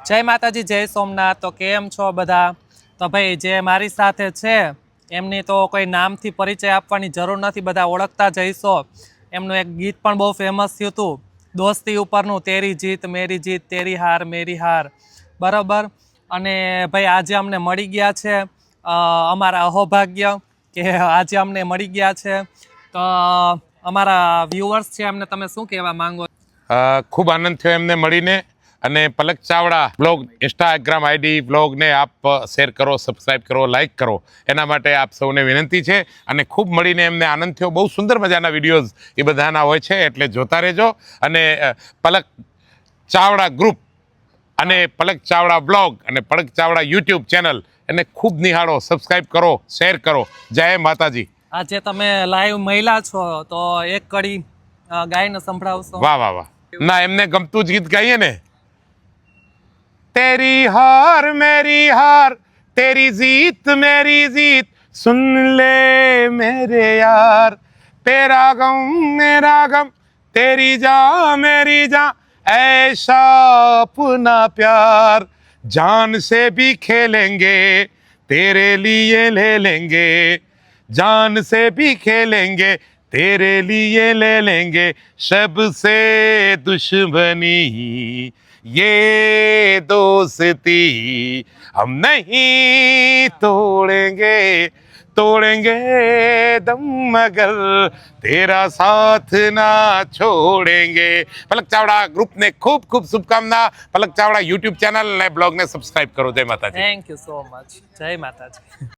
જય માતાજી, જય સોમનાથ। તો કેમ છો બધા? તો ભાઈ જે મારી સાથે છે એમની તો કોઈ નામથી પરિચય આપવાની જરૂર નથી, બધા ઓળખતા જ હશો। એમનું એક ગીત પણ બહુ ફેમસ થયું હતું, દોસ્તી ઉપરનું, તેરી જીત મેરી જીત, તેરી હાર મેરી હાર, બરાબર। અને ભાઈ આજે અમને મળી ગયા છે, અમારા અહોભાગ્ય કે આજે અમને મળી ગયા છે। તો અમારા વ્યુઅર્સ છે એમને તમે શું કહેવા માંગો? ખૂબ આનંદ થયો એમને મળીને। અને પલક ચાવડા બ્લોગ ઇન્સ્ટાગ્રામ આઈડી બ્લોગને આપ શેર કરો, સબસ્ક્રાઇબ કરો, લાઇક કરો, એના માટે આપ સૌને વિનંતી છે। અને ખૂબ મળીને એમને આનંદ થયો। બહુ સુંદર મજાના વિડીયોઝ એ બધાના હોય છે, એટલે જોતા રહેજો। અને પલક ચાવડા ગ્રુપ અને પલક ચાવડા બ્લોગ અને પલક ચાવડા યુટ્યુબ ચેનલ એને ખૂબ નિહાળો, સબસ્ક્રાઇબ કરો, શેર કરો। જય માતાજી। આજે તમે લાઈવ મહિલા છો તો એક કડી ગાયને સંભળાવશો? વાહ વાહ વાહ। ના, એમને ગમતું જ ગીત ગાઈએ ને। तेरी हार मेरी हार, तेरी जीत मेरी जीत, सुन ले मेरे यार, तेरा गम मेरा गम, तेरी जान मेरी जान, ऐसा अपना प्यार, जान से भी खेलेंगे तेरे लिए ले लेंगे, जान से भी खेलेंगे तेरे लिए ले लेंगे, सबसे दुश्मनी ये दोस्ती हम नहीं तोड़ेंगे, तोड़ेंगे दम मगर तेरा साथ ना छोड़ेंगे। पलक चावड़ा ग्रुप ने खूब खूब शुभकामना। पलक चावड़ा यूट्यूब चैनल ने ब्लॉग ने सब्सक्राइब करो। जय माता जी। Thank you so much. જય માતાજી।